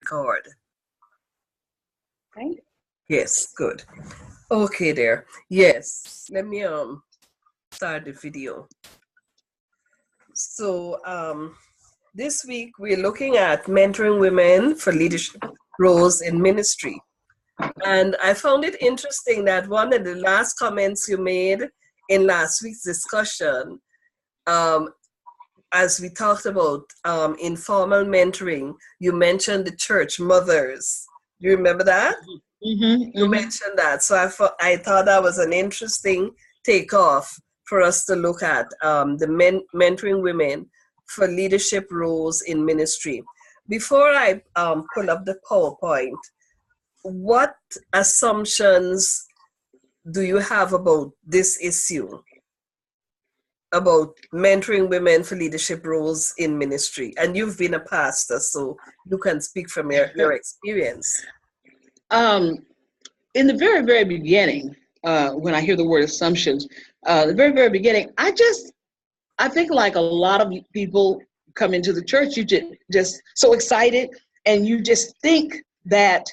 record. Okay. Yes, good. Okay there. Yes, let me start the video. So this week we're looking at mentoring women for leadership roles in ministry. And I found it interesting that one of the last comments you made in last week's discussion, as we talked about informal mentoring, you mentioned the church mothers. Do you remember that? You mentioned that. So I thought that was an interesting takeoff for us to look at the mentoring women for leadership roles in ministry. Before I pull up the PowerPoint, what assumptions do you have about this issue, about mentoring women for leadership roles in ministry? And you've been a pastor, so you can speak from your experience. In the very, very beginning, when I hear the word assumptions, the very, very beginning, I think like a lot of people come into the church, you just so excited, and you just think that,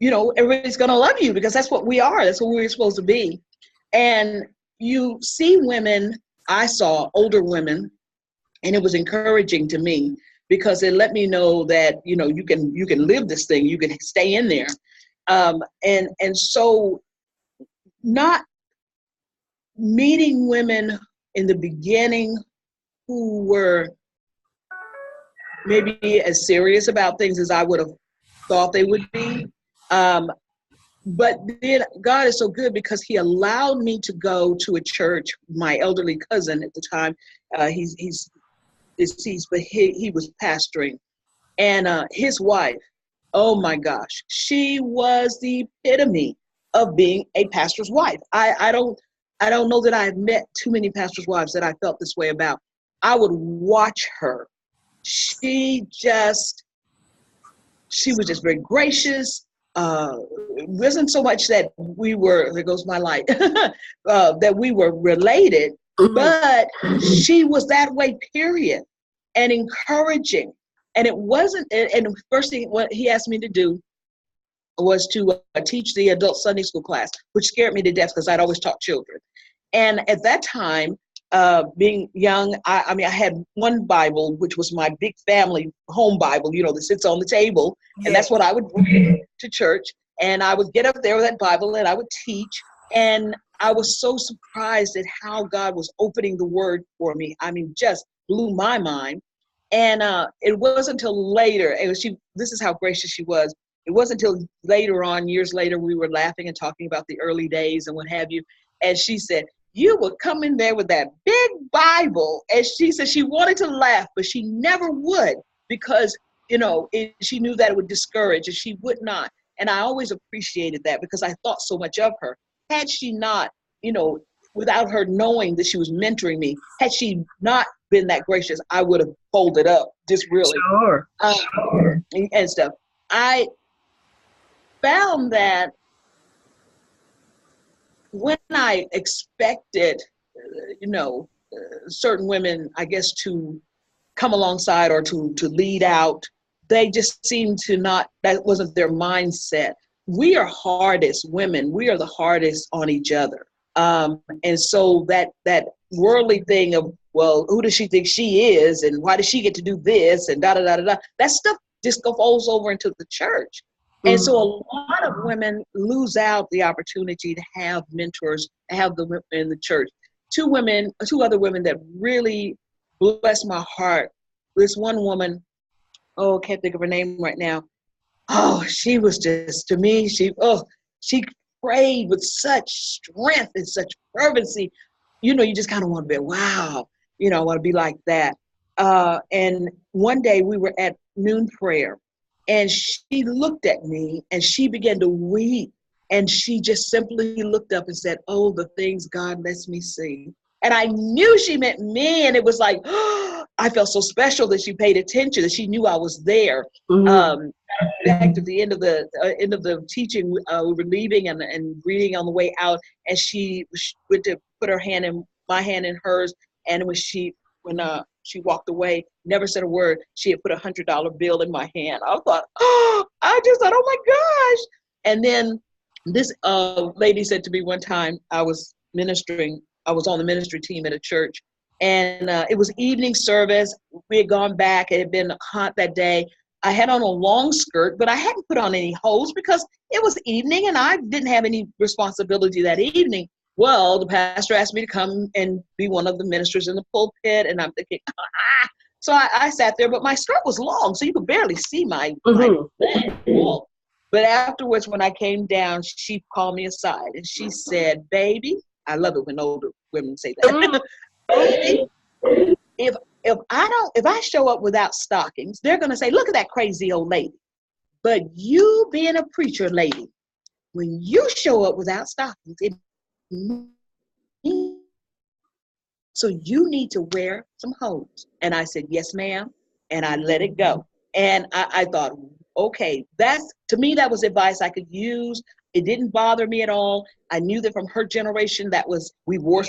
everybody's going to love you because that's what we are. That's what we're supposed to be. And you see women, I saw older women, and it was encouraging to me because it let me know that, you can live this thing, you can stay in there. And so not meeting women in the beginning who were maybe as serious about things as I would have thought they would be. But then God is so good because he allowed me to go to a church. My elderly cousin at the time, he's deceased, but he was pastoring, and his wife, oh my gosh, she was the epitome of being a pastor's wife. I don't know that I've met too many pastors' wives that I felt this way about. I would watch her. She was just very gracious. It wasn't so much that we were, there goes my light, that we were related, but she was that way, period, and encouraging. And it wasn't, and the first thing what he asked me to do was to teach the adult Sunday school class, which scared me to death because I'd always taught children. And at that time, being young, I had one Bible, which was my big family home Bible, that sits on the table. And that's what I would bring to church. And I would get up there with that Bible and I would teach. And I was so surprised at how God was opening the word for me. I mean, just blew my mind. And it wasn't until later, this is how gracious she was. It wasn't until later on, years later, we were laughing and talking about the early days and what have you. And she said, you would come in there with that big Bible. And she said she wanted to laugh, but she never would because, she knew that it would discourage and she would not. And I always appreciated that because I thought so much of her. Had she not, without her knowing that she was mentoring me, had she not been that gracious, I would have folded up just really. Sure. And stuff. I found that when I expected, certain women, I guess, to come alongside or to lead out, they just seemed to not, that wasn't their mindset. We are hardest women. We are the hardest on each other. And so that worldly thing of, well, who does she think she is? And why does she get to do this? And da-da-da-da-da. That stuff just falls over into the church. And so a lot of women lose out the opportunity to have mentors, to have them in the church. Two other women that really blessed my heart. This one woman, I can't think of her name right now. Oh, she was just, to me, she prayed with such strength and such fervency. You just kind of want to be, wow, I want to be like that. And one day we were at noon prayer. And she looked at me and she began to weep. And she just simply looked up and said, oh, the things God lets me see. And I knew she meant me. And it was like, oh, I felt so special that she paid attention, that she knew I was there. Back to the end of the teaching, we were leaving and greeting on the way out. And she went to put her hand in my hand in hers. And when she walked away, never said a word. She had put $100 bill in my hand. I thought, oh, I just thought, oh my gosh. And then this lady said to me one time, I was on the ministry team at a church, and it was evening service. We had gone back. It had been hot that day. I had on a long skirt, but I hadn't put on any hose because it was evening and I didn't have any responsibility that evening. Well, the pastor asked me to come and be one of the ministers in the pulpit, and I'm thinking, ah. So I sat there, but my skirt was long, so you could barely see my leg. But afterwards, when I came down, she called me aside and she said, baby, I love it when older women say that. Baby, if I show up without stockings, they're going to say, look at that crazy old lady. But you being a preacher lady, when you show up without stockings, so you need to wear some hose. And I said, yes, ma'am. And I let it go. And I thought, okay, to me, that was advice I could use. It didn't bother me at all. I knew that from her generation, they wore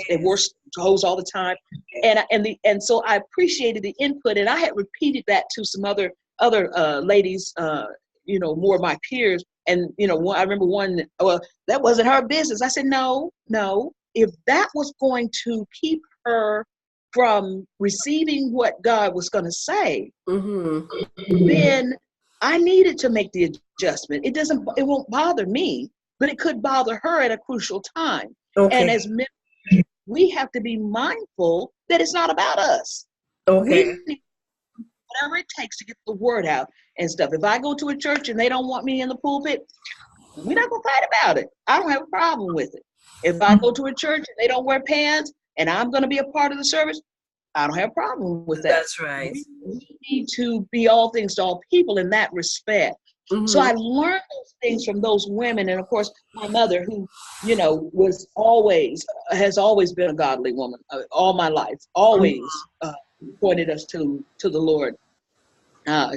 hose all the time. And so I appreciated the input. And I had repeated that to some other ladies, more of my peers. And, I remember one, well, that wasn't her business. I said, no. If that was going to keep her from receiving what God was going to say, then I needed to make the adjustment. It won't bother me, but it could bother her at a crucial time. Okay. And as men, we have to be mindful that it's not about us. Okay. We need whatever it takes to get the word out and stuff. If I go to a church and they don't want me in the pulpit, we're not going to fight about it. I don't have a problem with it. If I go to a church and they don't wear pants and I'm going to be a part of the service, I don't have a problem with that. That's right. We need to be all things to all people in that respect. So I learned those things from those women. And of course, my mother, who, has always been a godly woman all my life, always pointed us to the Lord. I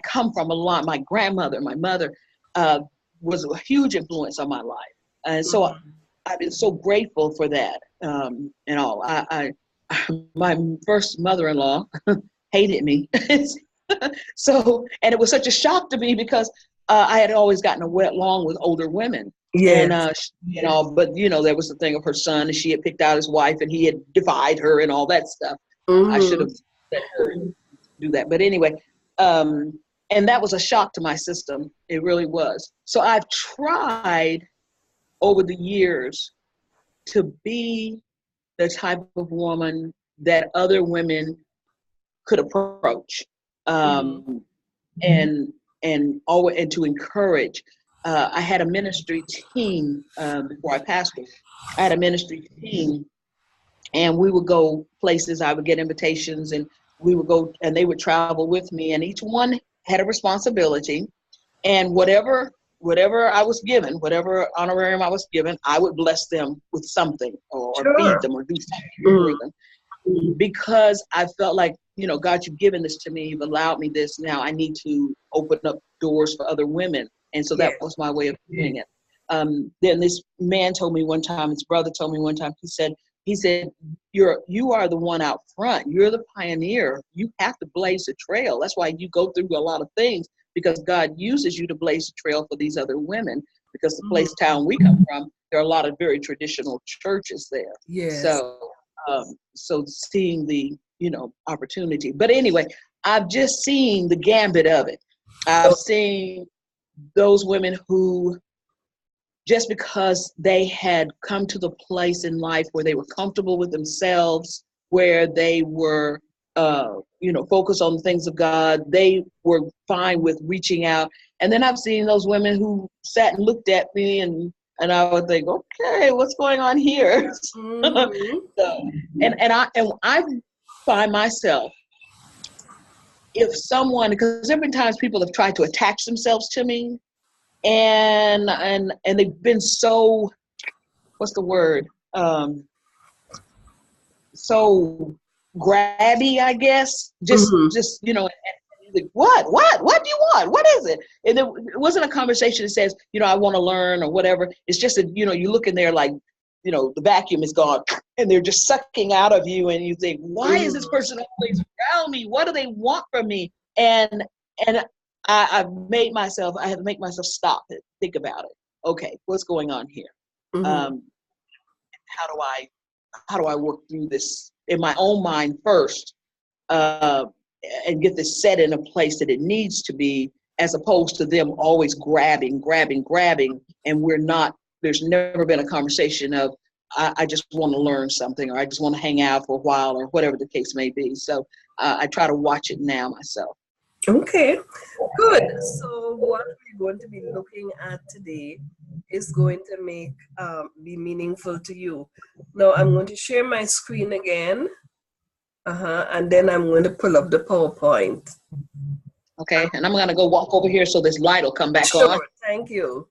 come from my grandmother, my mother was a huge influence on my life. And so I've been so grateful for that and all. My first mother-in-law hated me. So, and it was such a shock to me because I had always gotten along with older women. Yes. And, but there was the thing of her son, and she had picked out his wife and he had defied her and all that stuff. I should have let her do that. But anyway, and that was a shock to my system. It really was. So I've tried over the years to be the type of woman that other women could approach, and to encourage. I had a ministry team before I pastored. I had a ministry team, and we would go places. I would get invitations, and we would go, and they would travel with me. And each one had a responsibility, and whatever I was given, whatever honorarium I was given, I would bless them with something, or feed them, or do something for them. Because I felt like, God, you've given this to me, you've allowed me this, now I need to open up doors for other women. And so that was my way of doing it. Then this man told me one time, his brother told me one time, he said, you are the one out front. You're the pioneer. You have to blaze the trail. That's why you go through a lot of things, because God uses you to blaze the trail for these other women. Because the town we come from, there are a lot of very traditional churches there. Yes. So seeing the, opportunity. But anyway, I've just seen the gambit of it. I've seen those women who, just because they had come to the place in life where they were comfortable with themselves, where they were, focused on the things of God, they were fine with reaching out. And then I've seen those women who sat and looked at me, and I would think, okay, what's going on here? I find myself, if someone, because there have been times people have tried to attach themselves to me, and they've been so, what's the word? So grabby, I guess. Just like, what do you want? What is it? And it wasn't a conversation that says, I want to learn or whatever. It's just that, you look in there like, the vacuum is gone and they're just sucking out of you, and you think, why is this person always around me? What do they want from me? And I have to make myself stop and think about it. Okay, what's going on here? Mm-hmm. How do I work through this in my own mind first, and get this set in a place that it needs to be, as opposed to them always grabbing, and there's never been a conversation of, I just want to learn something, or I just want to hang out for a while, or whatever the case may be. So I try to watch it now myself. Okay, good. So what we're going to be looking at today is going to be meaningful to you. Now I'm going to share my screen again, and then I'm going to pull up the PowerPoint. Okay, and I'm going to go walk over here so this light will come back on. Sure, thank you.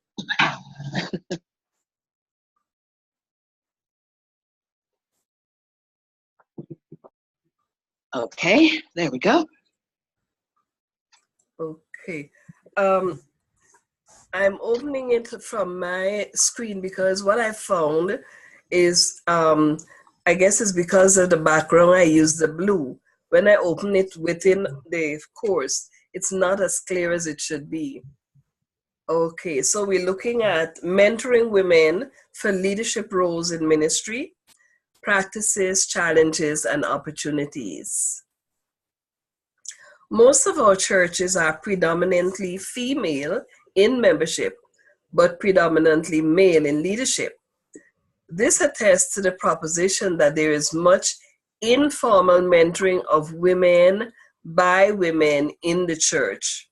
Okay, there we go. Okay. I'm opening it from my screen because what I found is, I guess it's because of the background I use the blue. When I open it within the course, it's not as clear as it should be. Okay, so we're looking at mentoring women for leadership roles in ministry, practices, challenges, and opportunities. Most of our churches are predominantly female in membership, but predominantly male in leadership. This attests to the proposition that there is much informal mentoring of women by women in the church.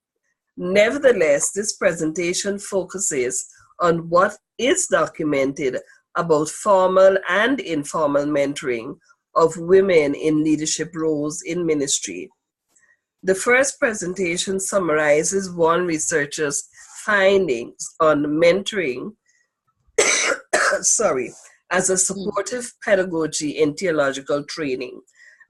Nevertheless, this presentation focuses on what is documented about formal and informal mentoring of women in leadership roles in ministry. The first presentation summarizes one researcher's findings on mentoring as a supportive pedagogy in theological training.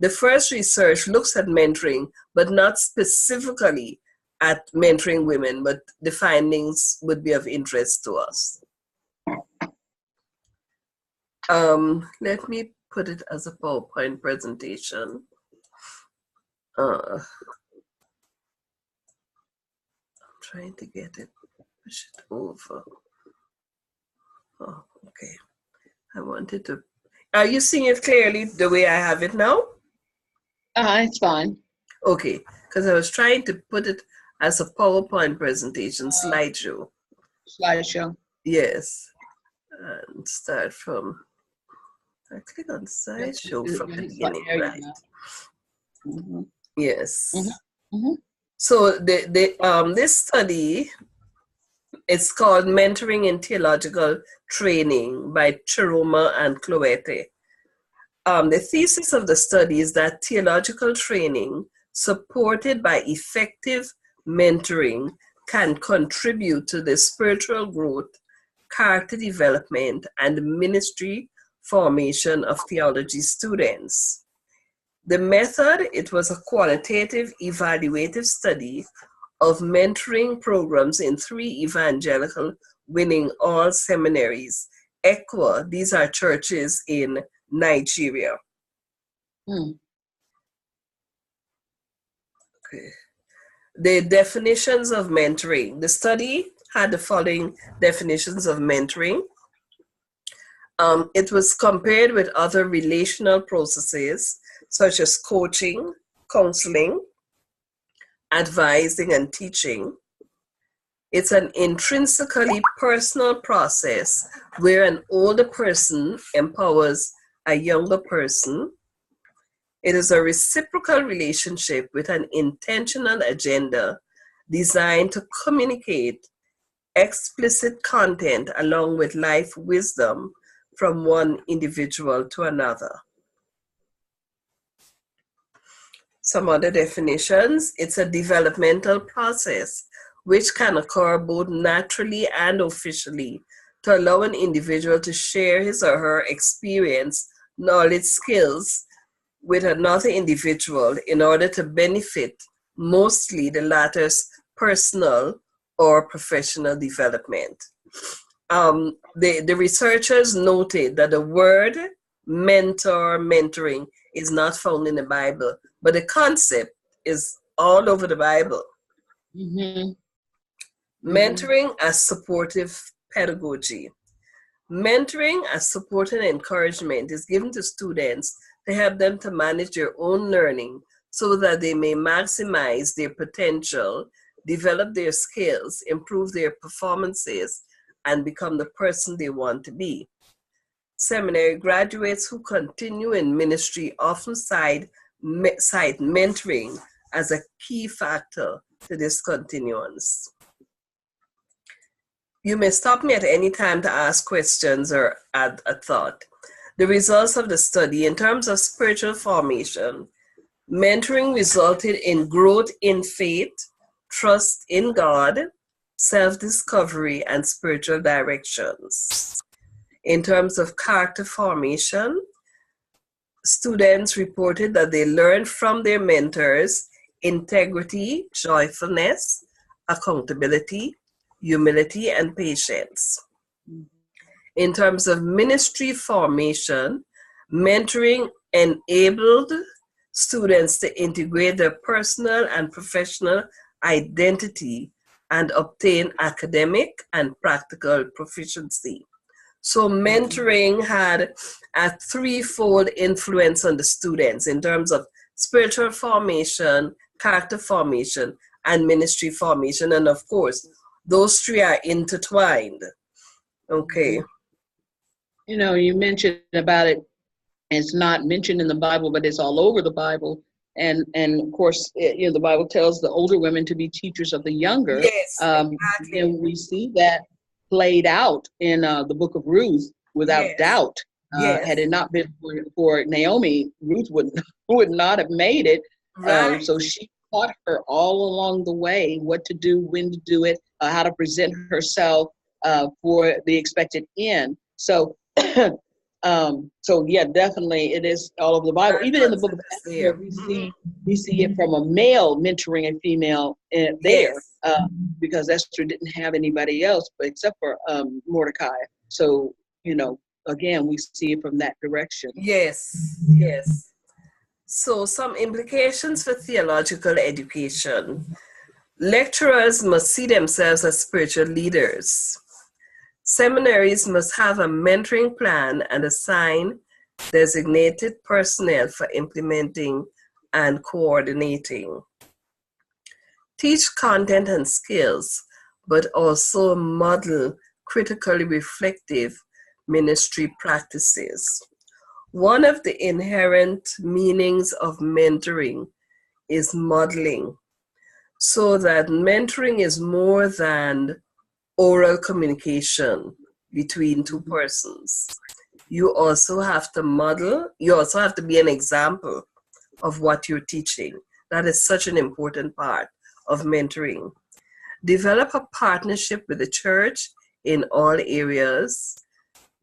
The first research looks at mentoring, but not specifically at mentoring women, but the findings would be of interest to us. Let me put it as a PowerPoint presentation. I'm trying to get it, push it over. Oh, okay. I wanted to. Are you seeing it clearly the way I have it now? It's fine. Okay, because I was trying to put it as a PowerPoint presentation slideshow. Slideshow. Yes, and start from. I click on slideshow from the beginning, right? Mm-hmm. Yes. Mm-hmm. Mm-hmm. So this study, it's called Mentoring in Theological Training by Chiroma and Cloete. The thesis of the study is that theological training supported by effective mentoring can contribute to the spiritual growth, character development, and ministry formation of theology students. The method, it was a qualitative evaluative study of mentoring programs in 3 evangelical winning all seminaries. ECWA, these are churches in Nigeria. Okay. The definitions of mentoring. The study had the following definitions of mentoring. It was compared with other relational processes such as coaching, counseling, advising, and teaching. It's an intrinsically personal process where an older person empowers a younger person. It is a reciprocal relationship with an intentional agenda designed to communicate explicit content along with life wisdom from one individual to another. Some other definitions. It's a developmental process which can occur both naturally and officially to allow an individual to share his or her experience, knowledge, skills with another individual in order to benefit mostly the latter's personal or professional development. The researchers noted that the word mentor, mentoring is not found in the Bible, but the concept is all over the Bible. Mm-hmm. Mentoring as supportive pedagogy. Mentoring as support and encouragement is given to students to help them to manage their own learning so that they may maximize their potential, develop their skills, improve their performances, and become the person they want to be. Seminary graduates who continue in ministry often cite mentoring as a key factor to this continuance. You may stop me at any time to ask questions or add a thought. The results of the study in terms of spiritual formation, mentoring resulted in growth in faith, trust in God, self-discovery, and spiritual directions. In terms of character formation, students reported that they learned from their mentors integrity, joyfulness, accountability, humility, and patience. In terms of ministry formation, mentoring enabled students to integrate their personal and professional identity and obtain academic and practical proficiency. So mentoring had a threefold influence on the students in terms of spiritual formation, character formation, and ministry formation. And of course, those three are intertwined. Okay. You know, you mentioned about it. It's not mentioned in the Bible, but it's all over the Bible. And of course, you know, the Bible tells the older women to be teachers of the younger. Yes, exactly. And we see that played out in the book of Ruth without doubt. Yes. Had it not been for Naomi, Ruth would not have made it. Right. So she taught her all along the way what to do, when to do it, how to present herself for the expected end. So, so yeah, definitely it is all over the Bible. Even in the book of Esther, we see it from a male mentoring a female there, because Esther didn't have anybody else but except for Mordecai. So, you know, again, we see it from that direction. Yes, yes. So some implications for theological education. Lecturers must see themselves as spiritual leaders. Seminaries must have a mentoring plan and assign designated personnel for implementing and coordinating. Teach content and skills, but also model critically reflective ministry practices. One of the inherent meanings of mentoring is modeling, so that mentoring is more than oral communication between two persons. You also have to model, you also have to be an example of what you're teaching. That is such an important part of mentoring. Develop a partnership with the church in all areas.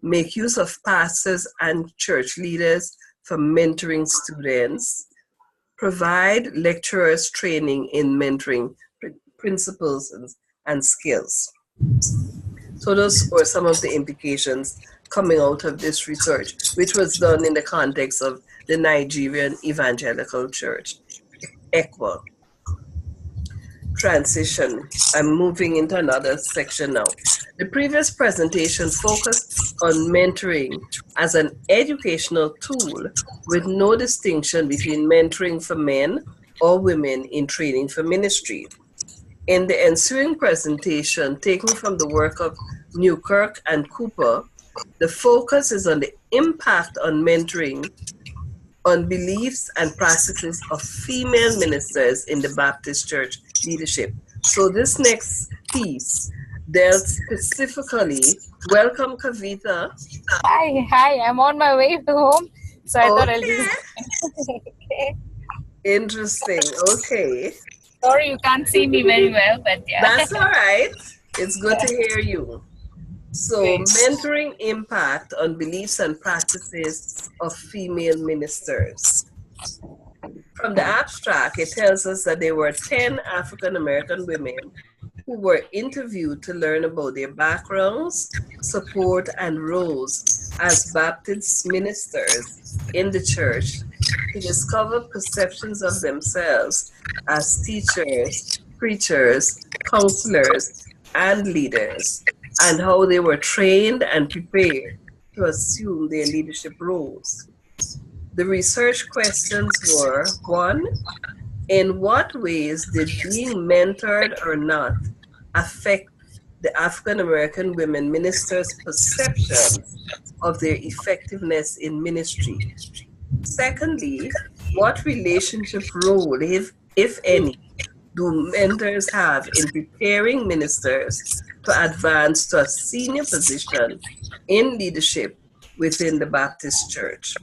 Make use of pastors and church leaders for mentoring students. Provide lecturers training in mentoring principles and skills. So those were some of the implications coming out of this research, which was done in the context of the Nigerian Evangelical Church, ECWA. Transition. I'm moving into another section now. The previous presentation focused on mentoring as an educational tool with no distinction between mentoring for men or women in training for ministry. In the ensuing presentation, taken from the work of Newkirk and Cooper, the focus is on the impact on mentoring on beliefs and practices of female ministers in the Baptist Church leadership. So this next piece dealt specifically, welcome Kavita. Hi, I'm on my way to home. So I thought I'll just... Okay. Interesting, okay. Sorry you can't see me very well, but yeah. That's all right. It's good to hear you. So, mentoring impact on beliefs and practices of female ministers. From the abstract, it tells us that there were 10 African American women who were interviewed to learn about their backgrounds, support, and roles as Baptist ministers in the church to discover perceptions of themselves as teachers preachers, counselors, and leaders, and how they were trained and prepared to assume their leadership roles. The research questions were: one, in what ways did being mentored or not affect the African American women ministers' perceptions of their effectiveness in ministry? Secondly, what relationship role, if any, do mentors have in preparing ministers to advance to a senior position in leadership within the Baptist Church?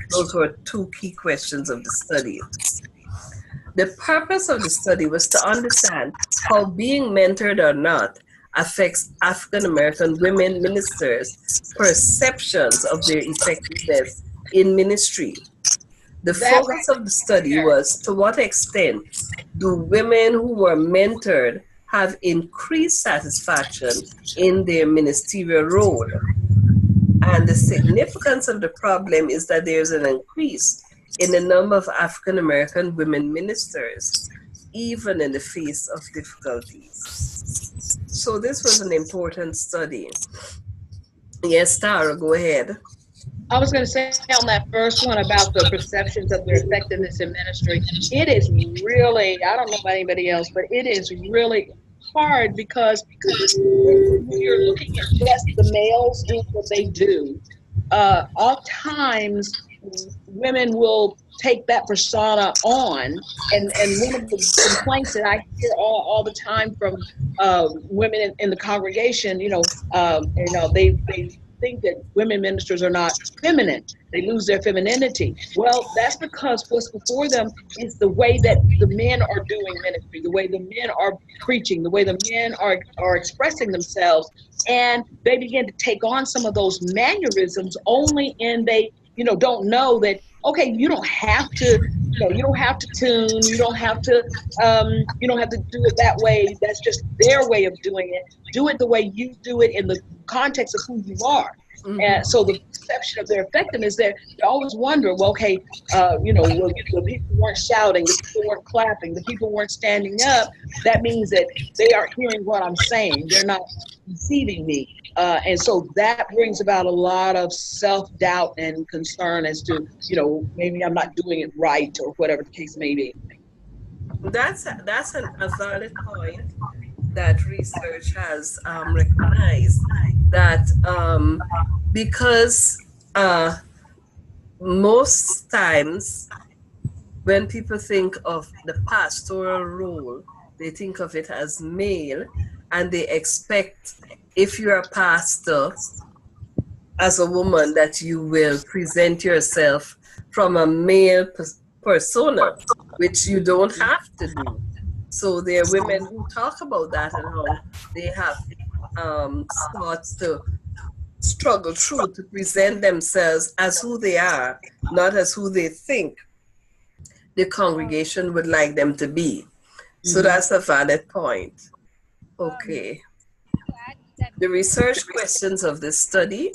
Those were two key questions of the study. The purpose of the study was to understand how being mentored or not affects African American women ministers' perceptions of their effectiveness in ministry. The focus of the study was to what extent do women who were mentored have increased satisfaction in their ministerial role? And the significance of the problem is that there's an increase in the number of African American women ministers, even in the face of difficulties. So this was an important study. Yes, Tara, go ahead. I was going to say on that first one about the perceptions of their effectiveness in ministry, it is really, I don't know about anybody else, but it is really hard because when you're looking at just the males doing what they do, oftentimes women will take that persona on, and one of the complaints that I hear all the time from women in the congregation, they think that women ministers are not feminine. They lose their femininity. Well, that's because what's before them is the way that the men are doing ministry, the way the men are preaching, the way the men are expressing themselves, and they begin to take on some of those mannerisms only in they don't know that, okay, you don't have to tune, you don't have to do it that way. That's just their way of doing it. Do it the way you do it in the context of who you are. Mm-hmm. And so the perception of their effectiveness, they always wonder, well, okay, the people weren't shouting, the people weren't clapping, the people weren't standing up. That means that they aren't hearing what I'm saying. They're not receiving me. And so that brings about a lot of self-doubt and concern as to, maybe I'm not doing it right or whatever the case may be. That's a valid point that research has recognized, that because most times when people think of the pastoral role, they think of it as male, and they expect, if you're a pastor as a woman, that you will present yourself from a male persona, which you don't have to do. So there are women who talk about that and how they have sought to struggle through to present themselves as who they are, not as who they think the congregation would like them to be. So that's a valid point. Okay. The research questions of this study: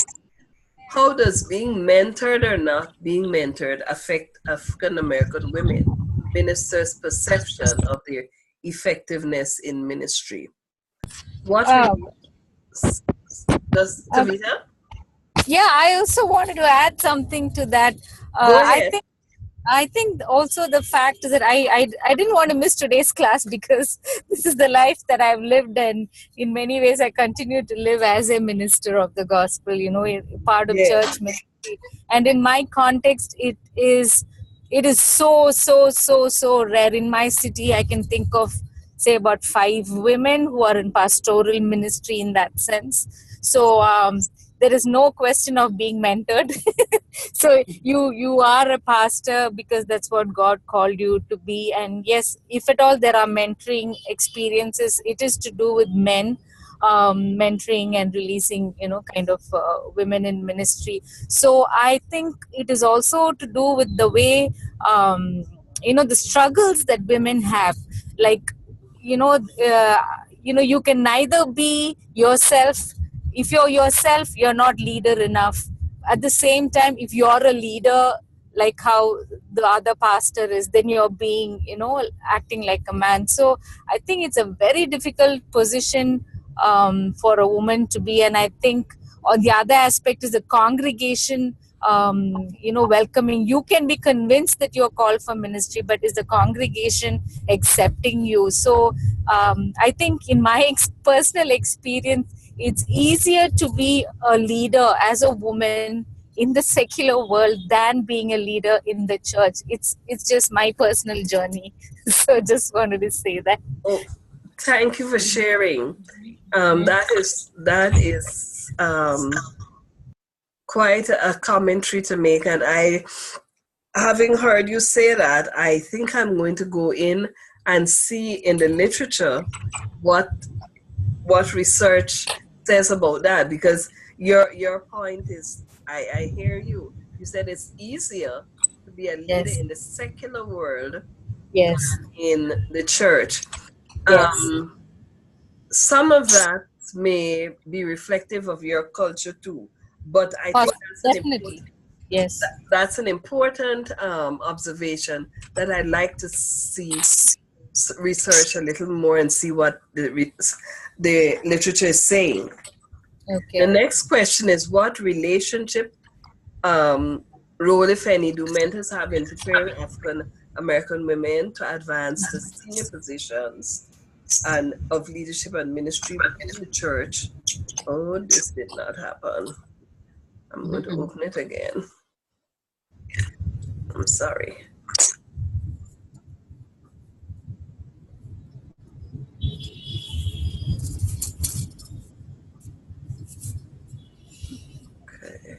how does being mentored or not being mentored affect African American women ministers' perception of their effectiveness in ministry? What does Tavita? Yeah, I also wanted to add something to that. Go ahead. I think also the fact that I didn't want to miss today's class, because this is the life that I've lived, and in many ways I continue to live as a minister of the gospel, part of church ministry. And in my context, it is so rare. In my city, I can think of, say, about 5 women who are in pastoral ministry in that sense. So there is no question of being mentored. So you are a pastor because that's what God called you to be. And yes, if at all there are mentoring experiences, it is to do with men, mentoring and releasing, women in ministry. So I think it is also to do with the way, the struggles that women have. Like, you can neither be yourself. If you're yourself, you're not leader enough. At the same time, if you're a leader, like how the other pastor is, then you're being, acting like a man. So I think it's a very difficult position for a woman to be. And I think on the other aspect is the congregation, welcoming. You can be convinced that you're called for ministry, but is the congregation accepting you? So I think in my personal experience, it's easier to be a leader as a woman in the secular world than being a leader in the church. It's just my personal journey. So just wanted to say that. Oh, thank you for sharing. That is quite a commentary to make, and having heard you say that, I think I'm going to go in and see in the literature what research says about that, because your point is, I hear you. You said it's easier to be a leader Yes. in the secular world Yes. than in the church. Yes. Some of that may be reflective of your culture too, but I think definitely. Yes. That's an important observation that I'd like to see research a little more and see what the literature is saying. Okay. The next question is, what relationship role, if any, do mentors have in preparing African American women to advance to senior positions and of leadership and ministry within the church? Oh, this did not happen. I'm going to open it again. I'm sorry. Okay.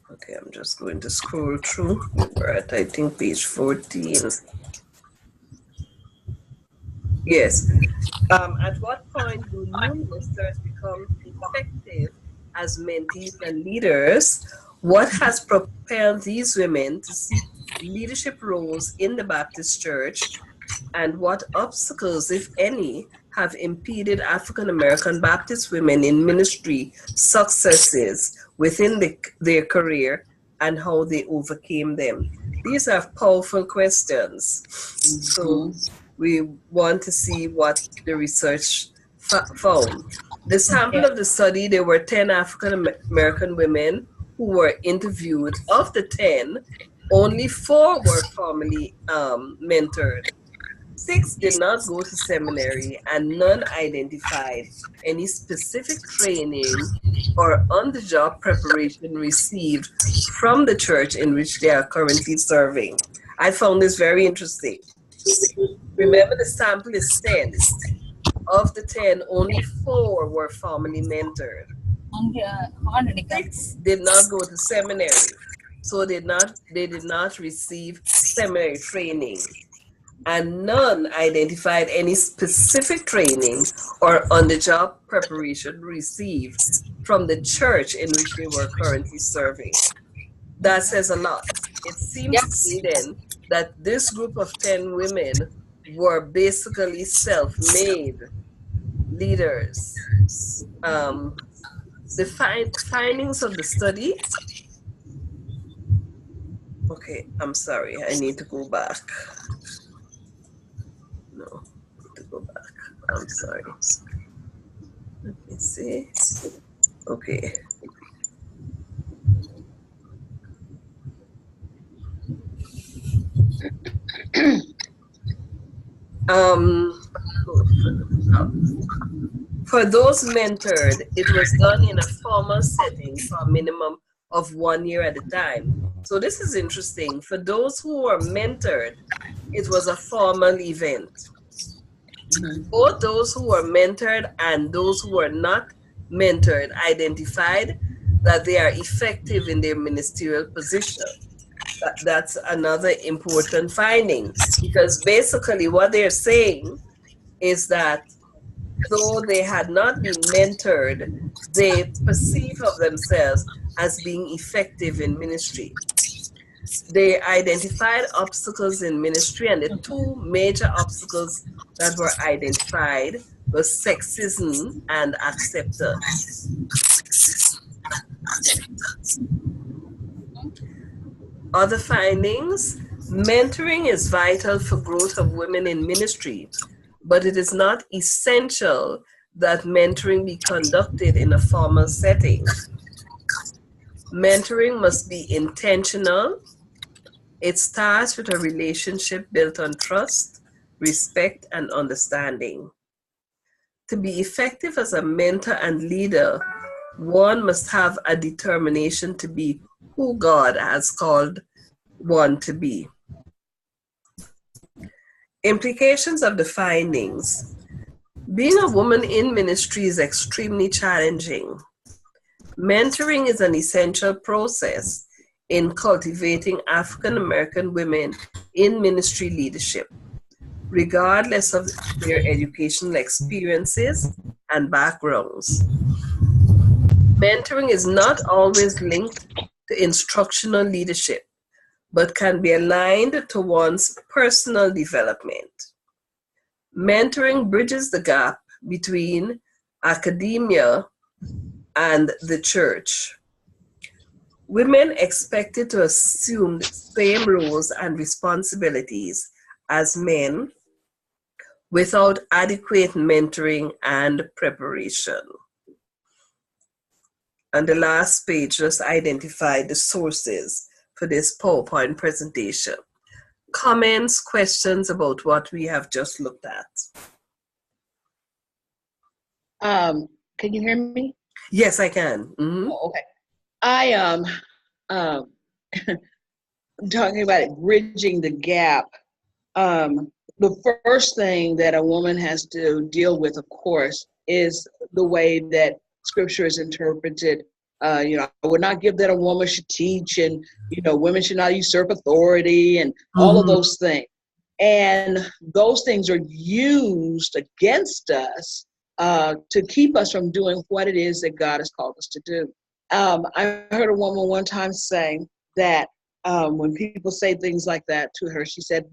Okay, I'm just going to scroll through. We're at, I think, page 14. Yes. At what point do new ministers become effective as mentees and leaders? What has propelled these women to seek leadership roles in the Baptist Church? And what obstacles, if any, have impeded African American Baptist women in ministry successes within their career, and how they overcame them? These are powerful questions. So we want to see what the research found. The sample of the study, there were 10 African American women who were interviewed. Of the 10, only 4 were formally mentored. 6 did not go to seminary, and none identified any specific training or on-the-job preparation received from the church in which they are currently serving. I found this very interesting. Remember, the sample is 10. Of the 10, only 4 were formally mentored. 6 did not go to seminary, so they did not receive seminary training. And none identified any specific training or on-the-job preparation received from the church in which they were currently serving. That says a lot. It seems to me then that this group of 10 women were basically self-made leaders. The findings of the study. Okay, I'm sorry. I need to go back. No, I need to go back. I'm sorry. Let me see. Okay. For those mentored, it was done in a formal setting for a minimum of 1 year at a time. So this is interesting. For those who were mentored, it was a formal event. Both those who were mentored and those who were not mentored identified that they are effective in their ministerial position. That's another important finding, because basically what they're saying is that though they had not been mentored, they perceive of themselves as being effective in ministry. They identified obstacles in ministry, and the 2 major obstacles that were identified was sexism and acceptance. Other findings: mentoring is vital for growth of women in ministry, but it is not essential that mentoring be conducted in a formal setting. Mentoring must be intentional. It starts with a relationship built on trust, respect, and understanding. To be effective as a mentor and leader, one must have a determination to be who God has called one to be. Implications of the findings. Being a woman in ministry is extremely challenging. Mentoring is an essential process in cultivating African American women in ministry leadership, regardless of their educational experiences and backgrounds. Mentoring is not always linked to instructional leadership, but can be aligned to one's personal development. Mentoring bridges the gap between academia and the church. Women expected to assume the same roles and responsibilities as men without adequate mentoring and preparation. And the last page just identified the sources for this PowerPoint presentation. Comments, questions about what we have just looked at? Can you hear me? Yes, I can. Mm-hmm. Oh, okay. I am talking about it, bridging the gap. The first thing that a woman has to deal with, of course, is the way that Scripture is interpreted. I would not give that a woman should teach, and women should not usurp authority, and all of those things. And those things are used against us to keep us from doing what it is that God has called us to do. I heard a woman one time say that when people say things like that to her, she said,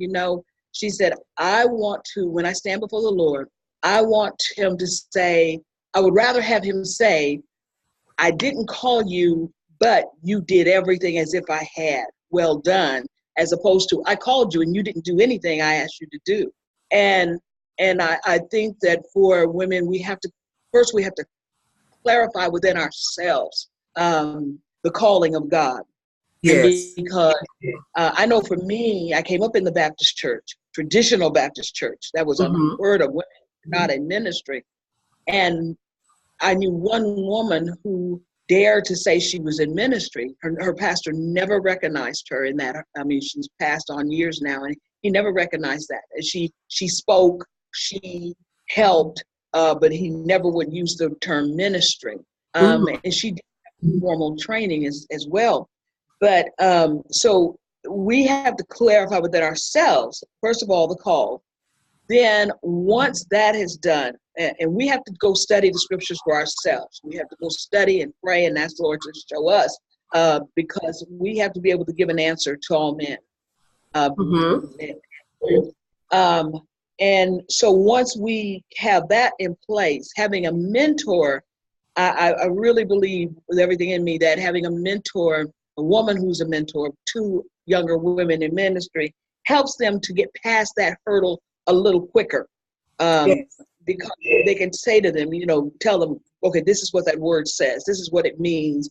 I want to, when I stand before the Lord, I want him to say, I would rather have him say, I didn't call you, but you did everything as if I had. Well done. As opposed to, I called you and you didn't do anything I asked you to do. And I think that for women, we have to clarify within ourselves the calling of God. Yes. Because I know for me, I came up in the Baptist church, traditional Baptist church. That was unheard of, women not in ministry. And I knew one woman who dared to say she was in ministry. Her pastor never recognized her in that. I mean, she's passed on years now, and he never recognized that. She spoke, she helped, but he never would use the term ministry. And she did have formal training as well. But so we have to clarify within ourselves, first of all, the call. Then once that is done, and we have to go study the scriptures for ourselves. We have to go study and pray and ask the Lord to show us, because we have to be able to give an answer to all men. And so once we have that in place, having a mentor, I really believe with everything in me that having a mentor, a woman who's a mentor to younger women in ministry, helps them to get past that hurdle a little quicker. Because they can say to them, tell them, okay, this is what that word says. This is what it means.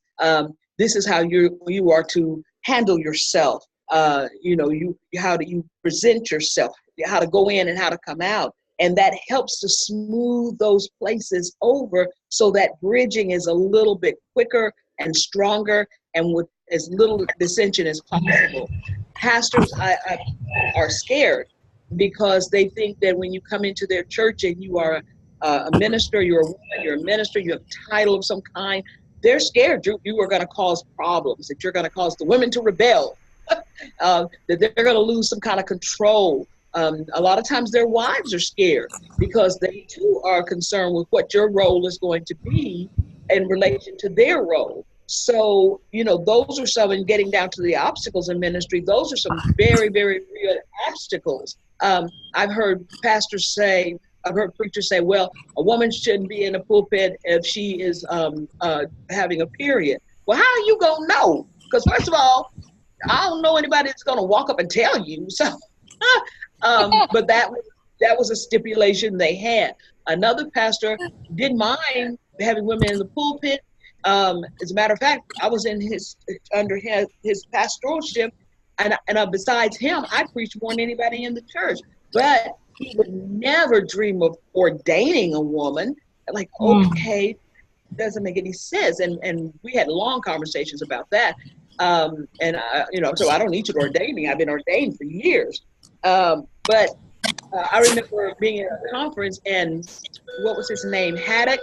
This is how you are to handle yourself. How do you present yourself, how to go in and how to come out. And that helps to smooth those places over so that bridging is a little bit quicker and stronger and with as little dissension as possible. Pastors are scared because they think that when you come into their church and you are a minister, you're a woman, you're a minister, you have a title of some kind, they're scared you are going to cause problems, that you're going to cause the women to rebel, that they're going to lose some kind of control. A lot of times their wives are scared because they too are concerned with what your role is going to be in relation to their role. So, those are some, and getting down to the obstacles in ministry, those are some very, very real obstacles. I've heard pastors say, I've heard preachers say, well, a woman shouldn't be in the pulpit if she is having a period. Well, how are you going to know? Because first of all, I don't know anybody that's going to walk up and tell you. So, but that was a stipulation they had. Another pastor didn't mind having women in the pulpit. As a matter of fact, I was under his pastoralship, and besides him, I preached more than anybody in the church. But he would never dream of ordaining a woman. Like, okay, doesn't make any sense. And we had long conversations about that. So I don't need you to ordain me. I've been ordained for years. But I remember being at a conference, and what was his name? Haddock.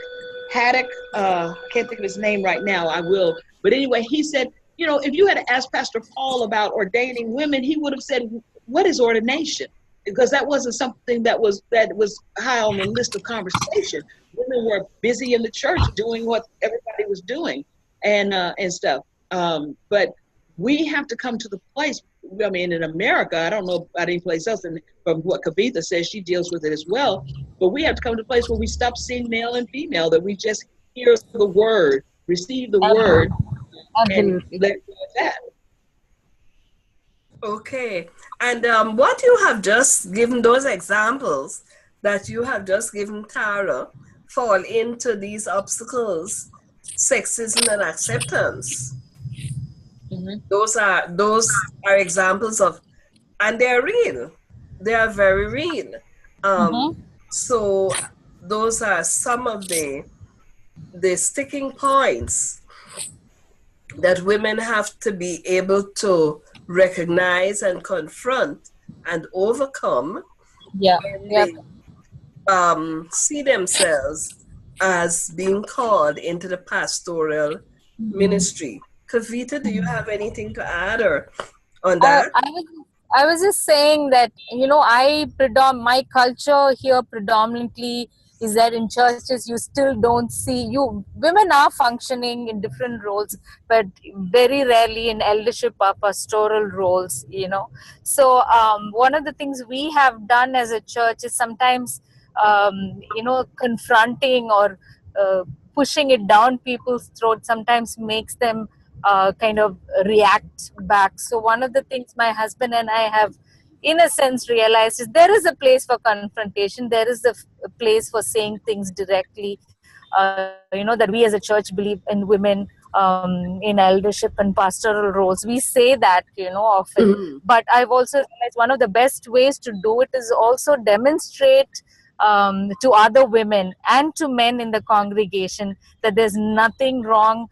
I can't think of his name right now. I will. But anyway, he said, if you had asked Pastor Paul about ordaining women, he would have said, what is ordination? Because that wasn't something that was high on the list of conversation. Women were busy in the church doing what everybody was doing and stuff. But we have to come to the place, I mean, in America, I don't know about any place else, and from what Kavitha says, she deals with it as well, but we have to come to a place where we stop seeing male and female, that we just hear the word, receive the word, and let it go at that. Okay. And what you have just given, those examples that you have just given, Tara, fall into these obstacles, sexism and acceptance. Mm-hmm. Those are examples of, and they're real. They are very real. So those are some of the sticking points that women have to be able to recognize and confront and overcome. When they see themselves as being called into the pastoral ministry. Kavitha, do you have anything to add on that? I was just saying that, my culture here predominantly is that in churches you still don't see women are functioning in different roles, but very rarely in eldership or pastoral roles, So one of the things we have done as a church is sometimes, confronting or pushing it down people's throats sometimes makes them kind of react back. So one of the things my husband and I have, in a sense, realized is there is a place for confrontation. There is a place for saying things directly. That we as a church believe in women in eldership and pastoral roles. We say that, often. Mm-hmm. But I've also realized one of the best ways to do it is also demonstrate to other women and to men in the congregation that there's nothing wrong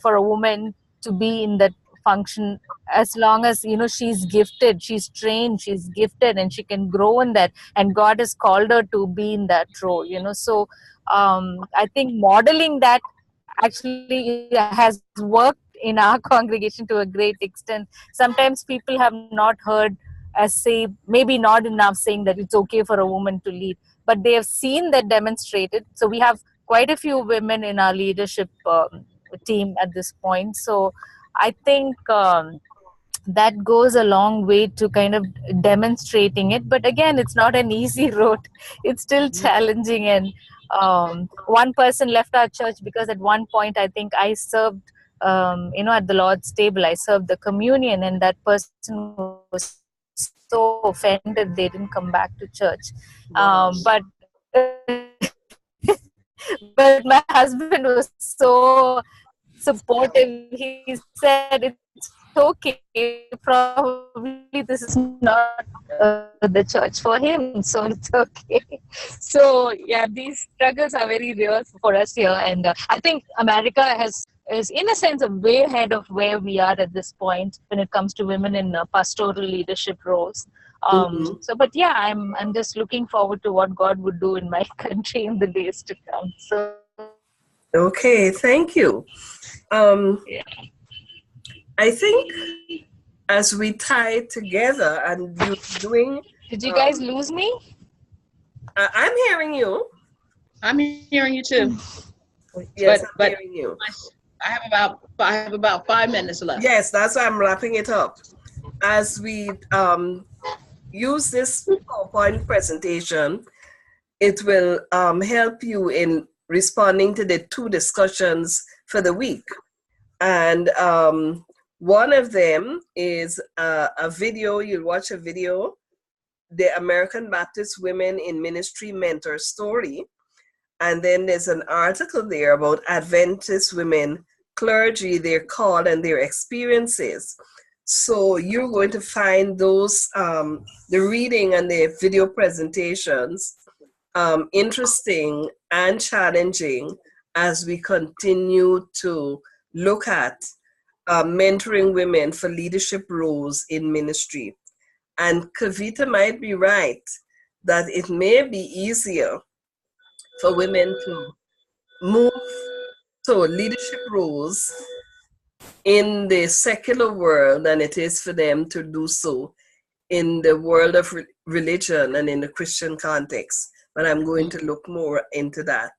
for a woman to be in that function, as long as she's gifted, she's trained, she's gifted, and she can grow in that, and God has called her to be in that role. So I think modeling that actually has worked in our congregation to a great extent. Sometimes people have not heard us say, maybe not enough, saying that it's okay for a woman to lead, but they have seen that demonstrated. So we have quite a few women in our leadership team at this point. So I think that goes a long way to kind of demonstrating it. But again, it's not an easy road. It's still challenging. And one person left our church because at one point I think I served at the Lord's table, I served the communion, and that person was so offended they didn't come back to church. But but my husband was so supportive. He said it's okay, probably this is not the church for him, so it's okay. So yeah, these struggles are very real for us here, and I think America is in a sense way ahead of where we are at this point when it comes to women in pastoral leadership roles. So, but yeah, I'm just looking forward to what God would do in my country in the days to come. So okay, thank you. Yeah. I think as we tie together and you doing... Did you guys lose me? I'm hearing you. I'm hearing you too. Yes, I'm hearing you. I have about 5 minutes left. Yes, that's why I'm wrapping it up. As we use this PowerPoint presentation, it will help you in responding to the 2 discussions for the week. And one of them is a video. You'll watch a video, the American Baptist Women in Ministry Mentor Story. And then there's an article there about Adventist women clergy, their call and their experiences. So you're going to find those, the reading and the video presentations, interesting and challenging as we continue to look at mentoring women for leadership roles in ministry. And Kavita might be right that it may be easier for women to move to leadership roles in the secular world than it is for them to do so in the world of religion and in the Christian context. But I'm going to look more into that.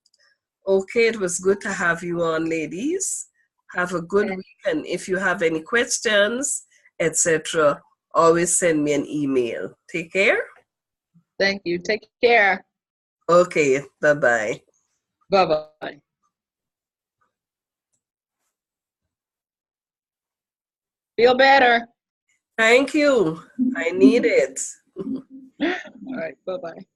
Okay, it was good to have you on, ladies. Have a good week. And if you have any questions, etc., always send me an email. Take care. Thank you. Take care. Okay, bye-bye. Bye-bye. Feel better. Thank you. I need it. All right, bye-bye.